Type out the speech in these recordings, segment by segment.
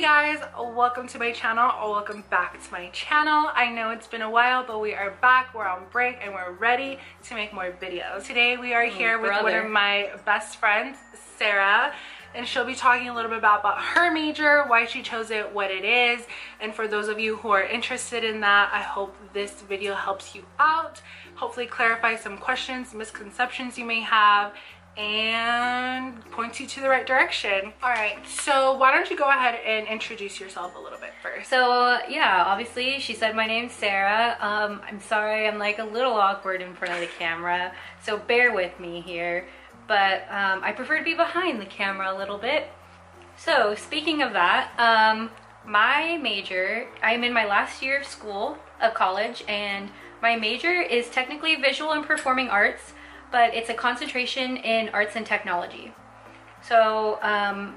guys, welcome to my channel, or welcome back to my channel. I know it's been a while, but we are back, we're on break, and we're ready to make more videos. Today we are here with one of my best friends, Sarah, and she'll be talking a little bit about her major, why she chose it, what it is. And for those of you who are interested in that, I hope this video helps you out, hopefully clarify some questions, misconceptions you may have, and point you to the right direction. All right, so why don't you go ahead and introduce yourself a little bit first. So yeah, obviously she said my name's Sarah. I'm sorry I'm like a little awkward in front of the camera, so bear with me here, but I prefer to be behind the camera a little bit. So speaking of that, my major, I'm in my last year of school, of college, and my major is technically visual and performing arts, but it's a concentration in arts and technology. So I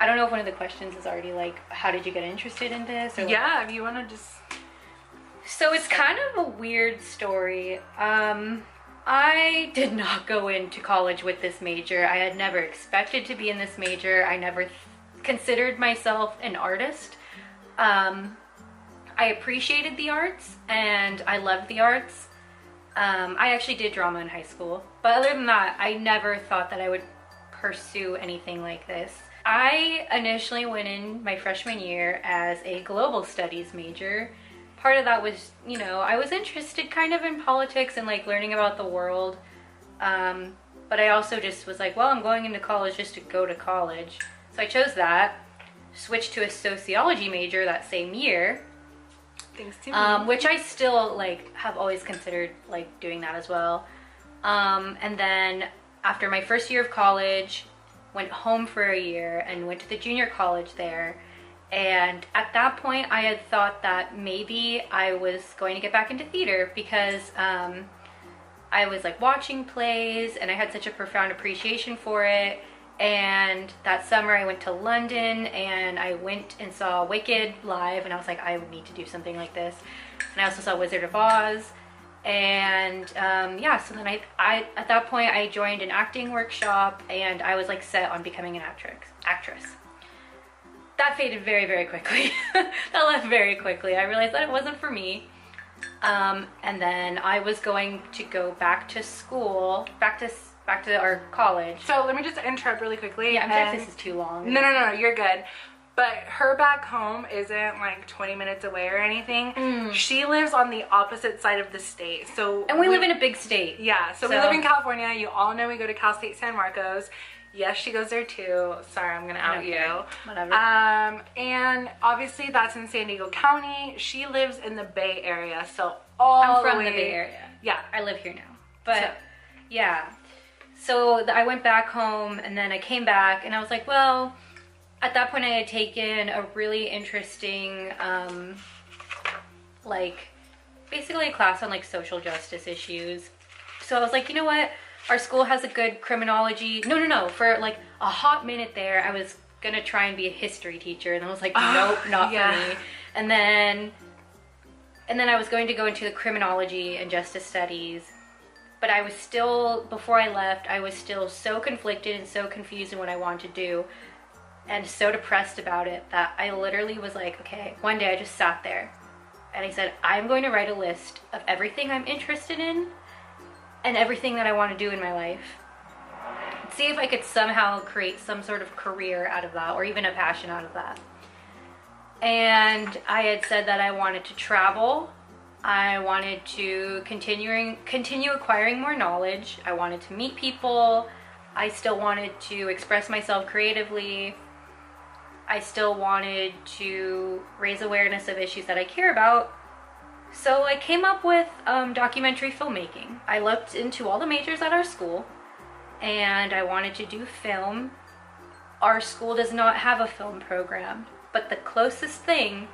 don't know if one of the questions is already like, how did you get interested in this? Or yeah, if you want to just... So it's kind of a weird story. I did not go into college with this major. I had never expected to be in this major. I never considered myself an artist. I appreciated the arts and I loved the arts. I actually did drama in high school, but other than that, I never thought that I would pursue anything like this. I initially went in my freshman year as a global studies major. Part of that was, you know, I was interested kind of in politics and like learning about the world. But I also just was like, well, I'm going into college just to go to college. So I chose that, switched to a sociology major that same year. Which I still like have always considered like doing that as well. And then after my first year of college, went home for a year and went to the junior college there. And at that point I had thought that maybe I was going to get back into theater because I was like watching plays and I had such a profound appreciation for it. And that summer I went to London and I went and saw Wicked live, and I was like, I would need to do something like this. And I also saw Wizard of Oz. And yeah, so then I at that point I joined an acting workshop and I was like set on becoming an actress. That faded very, very quickly. That left very quickly. I realized that it wasn't for me. And then I was going to go back to school, back to our college. So let me just interrupt really quickly. Yeah, I'm sure if this is too long. No, you're good. But her back home isn't like 20 minutes away or anything. She lives on the opposite side of the state. So and we live in a big state. Yeah, so we live in California. You all know we go to Cal State San Marcos. Yes, she goes there too. Sorry, I'm gonna out you. Whatever. And obviously that's in San Diego County. She lives in the Bay Area, so I'm from the Bay Area. Yeah, I live here now. But yeah. So I went back home and then I came back and I was like, well, at that point I had taken a really interesting, like basically a class on like social justice issues. So I was like, you know what? Our school has a good criminology. No. For like a hot minute there, I was gonna try and be a history teacher. And I was like, nope, not for me. And then I was going to go into the criminology and justice studies. But I was still, before I left, I was still so conflicted and so confused in what I wanted to do and so depressed about it that I literally was like, okay, one day I just sat there and I said, I'm going to write a list of everything I'm interested in and everything that I want to do in my life. See if I could somehow create some sort of career out of that or even a passion out of that. And I had said that I wanted to travel. I wanted to continue acquiring more knowledge. I wanted to meet people. I still wanted to express myself creatively. I still wanted to raise awareness of issues that I care about. So I came up with documentary filmmaking. I looked into all the majors at our school and I wanted to do film. Our school does not have a film program, but the closest thing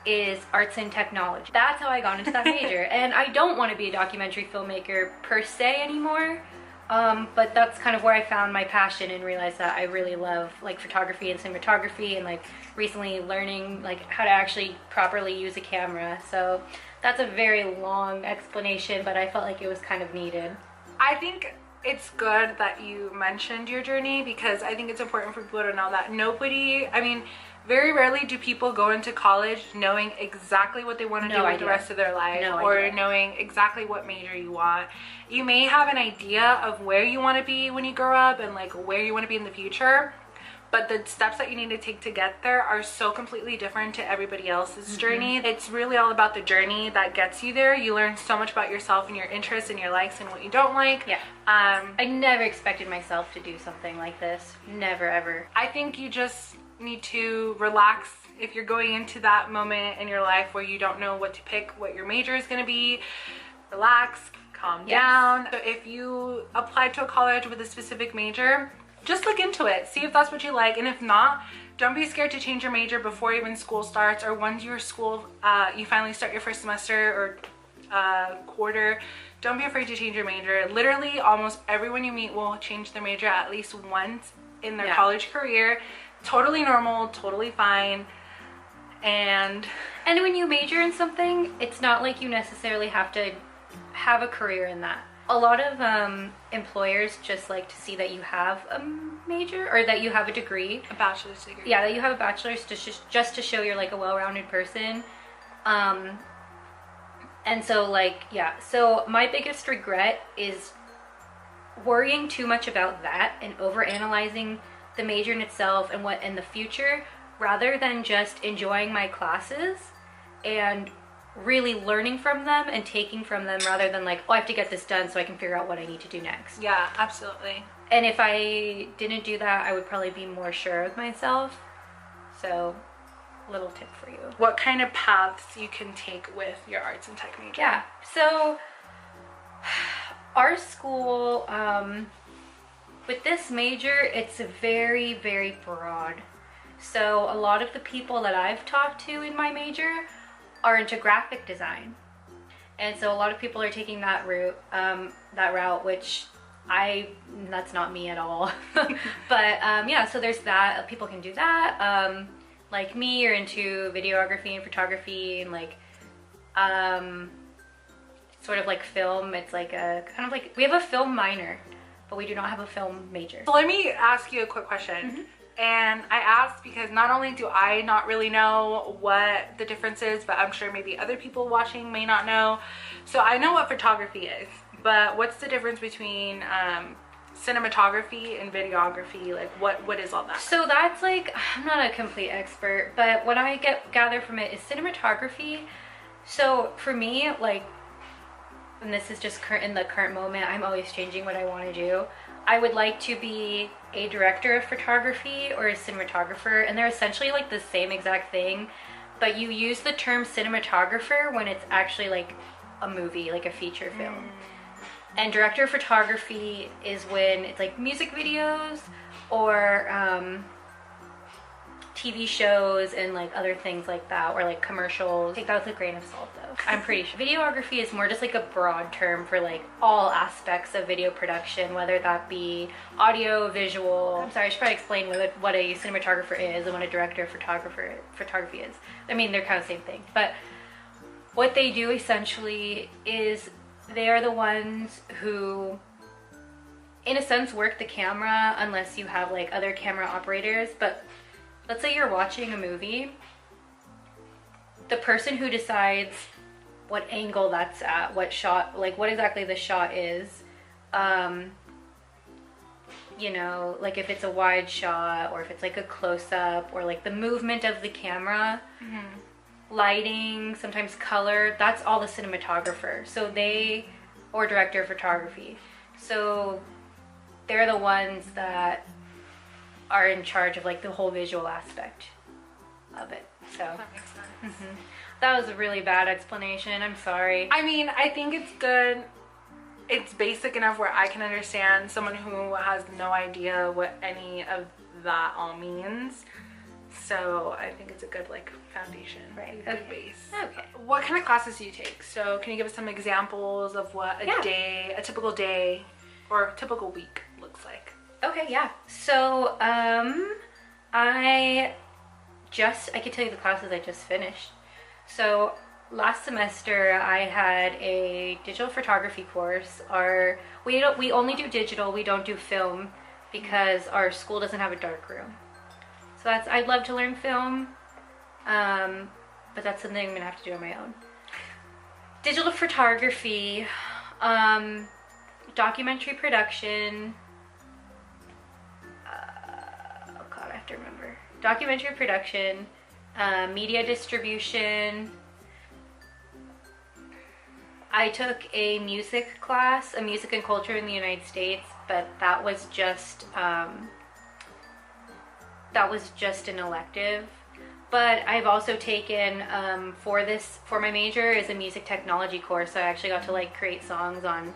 is arts and technology. That's how I got into that major. And I don't want to be a documentary filmmaker per se anymore, but that's kind of where I found my passion and realized that I really love like photography and cinematography and like recently learning like how to actually properly use a camera. So that's a very long explanation, but I felt like it was kind of needed. I think it's good that you mentioned your journey because I think it's important for people to know that nobody, I mean, Very rarely do people go into college knowing exactly what they want to do with the rest of their life, or knowing exactly what major you want. You may have an idea of where you want to be when you grow up and like where you want to be in the future, but the steps that you need to take to get there are so completely different to everybody else's journey. It's really all about the journey that gets you there. You learn so much about yourself and your interests and your likes and what you don't like. Yeah. I never expected myself to do something like this. Never, ever. I think you just need to relax if you're going into that moment in your life where you don't know what to pick, what your major is going to be. Relax, calm down. So if you applied to a college with a specific major, just look into it, see if that's what you like, and if not, don't be scared to change your major before even school starts, or once your school you finally start your first semester or quarter. Don't be afraid to change your major. Literally almost everyone you meet will change their major at least once in their college career. Totally normal, totally fine. And when you major in something, it's not like you necessarily have to have a career in that. A lot of employers just like to see that you have a major, or that you have a degree. A bachelor's degree. Yeah, that you have a bachelor's, just to show you're like a well-rounded person. And so like, yeah. So my biggest regret is worrying too much about that and overanalyzing the major in itself and what in the future, rather than just enjoying my classes and really learning from them and taking from them, rather than like, oh, I have to get this done so I can figure out what I need to do next. Yeah, absolutely. And if I didn't do that, I would probably be more sure of myself. So, little tip for you. What kind of paths you can take with your arts and tech major? Yeah, so our school, with this major, it's very, very broad. So a lot of the people that I've talked to in my major are into graphic design, and so a lot of people are taking that route, which that's not me at all. But yeah, so there's that. People can do that. Like me, you're into videography and photography, and like sort of like film. It's like a kind of like, we have a film minor, but we do not have a film major. So let me ask you a quick question. And I asked because not only do I not really know what the difference is, but I'm sure maybe other people watching may not know. So I know what photography is, but what's the difference between cinematography and videography? Like what is all that? So that's like, I'm not a complete expert, but what I gather from it is cinematography. So for me, like, and this is just in the current moment, I'm always changing what I want to do. I would like to be a director of photography or a cinematographer, and they're essentially like the same exact thing, but you use the term cinematographer when it's actually like a movie, like a feature film. And director of photography is when it's like music videos or TV shows and like other things like that, or like commercials. Take that with a grain of salt though. I'm pretty sure. Videography is more just like a broad term for like all aspects of video production, whether that be audio, visual. I'm sorry, I should probably explain what a cinematographer is and what a director of photography is. I mean, they're kind of the same thing, but what they do essentially is they are the ones who, in a sense, work the camera, unless you have like other camera operators. But let's say you're watching a movie, the person who decides what angle that's at, what shot, like what exactly the shot is, you know, like if it's a wide shot or if it's like a close-up, or like the movement of the camera, lighting, sometimes color, that's all the cinematographer. So they, or director of photography. So they're the ones that are in charge of like the whole visual aspect of it. So that makes sense. That was a really bad explanation. I'm sorry. I mean, I think it's good. It's basic enough where I can understand someone who has no idea what any of that all means. So I think it's a good like foundation, right? A good base. Okay. What kind of classes do you take? So can you give us some examples of what a typical day or typical week looks like? Okay, yeah. So I can tell you the classes I just finished. So last semester I had a digital photography course. We only do digital, we don't do film, because our school doesn't have a dark room. So I'd love to learn film, but that's something I'm gonna have to do on my own. Digital photography, documentary production, oh god, I have to remember. Documentary production, media distribution. I took a music class, a music and culture in the United States, but that was just an elective. But I've also taken, for my major is a music technology course, so I actually got to like create songs on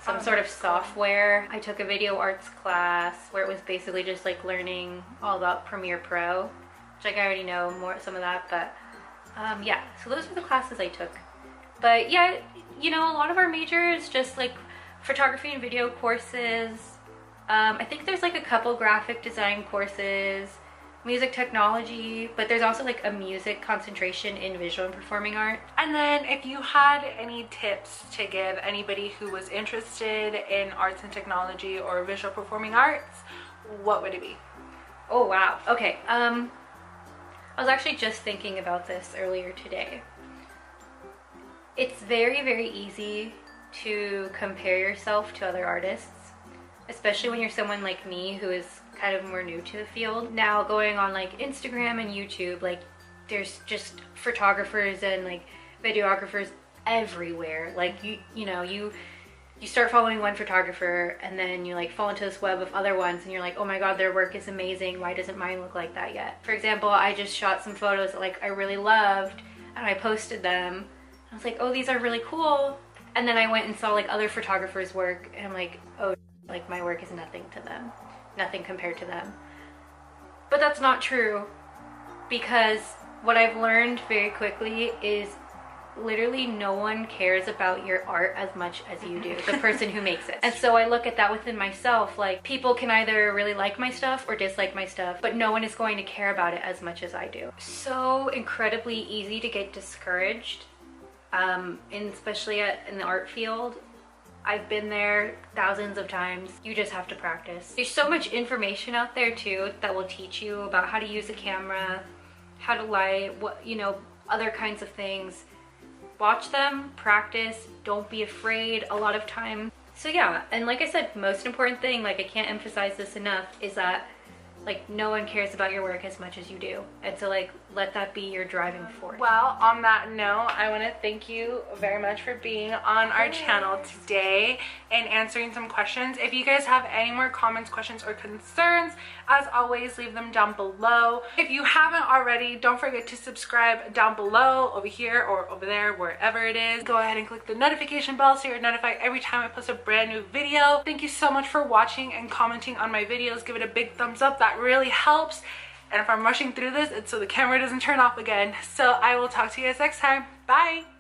some sort of software. I took a video arts class where it was basically just like learning all about Premiere Pro, which like I already know some of that, but yeah, so those were the classes I took. But yeah, you know, a lot of our major is just like photography and video courses. I think there's like a couple graphic design courses, music technology, but there's also like a music concentration in visual and performing art. And then if you had any tips to give anybody who was interested in arts and technology or visual performing arts, what would it be? Oh wow, okay. I was actually just thinking about this earlier today. It's very, very easy to compare yourself to other artists, especially when you're someone like me who is kind of more new to the field. Now going on like Instagram and YouTube, like there's just photographers and like videographers everywhere. Like you start following one photographer and then you like fall into this web of other ones and you're like, oh my god, their work is amazing, why doesn't mine look like that yet? For example, I just shot some photos that like I really loved and I posted them. I was like, oh, these are really cool. And then I went and saw like other photographers' work and I'm like, oh, like my work is nothing to them. Nothing compared to them. But that's not true, because what I've learned very quickly is literally no one cares about your art as much as you do, the person who makes it. And so I look at that within myself, like people can either really like my stuff or dislike my stuff, but no one is going to care about it as much as I do. So incredibly easy to get discouraged, especially in the art field. I've been there thousands of times. You just have to practice. There's so much information out there too that will teach you about how to use a camera, how to light, what, you know, other kinds of things. Watch them, practice, don't be afraid a lot of time. So yeah, and like I said, most important thing, like I can't emphasize this enough, is that like no one cares about your work as much as you do. And so like let that be your driving force. Well, on that note, I want to thank you very much for being on our channel today and answering some questions. If you guys have any more comments, questions, or concerns, as always, leave them down below. If you haven't already, don't forget to subscribe down below, over here or over there, wherever it is. Go ahead and click the notification bell so you're notified every time I post a brand new video. Thank you so much for watching and commenting on my videos. Give it a big thumbs up, that really helps. And if I'm rushing through this, it's so the camera doesn't turn off again. So I will talk to you guys next time. Bye!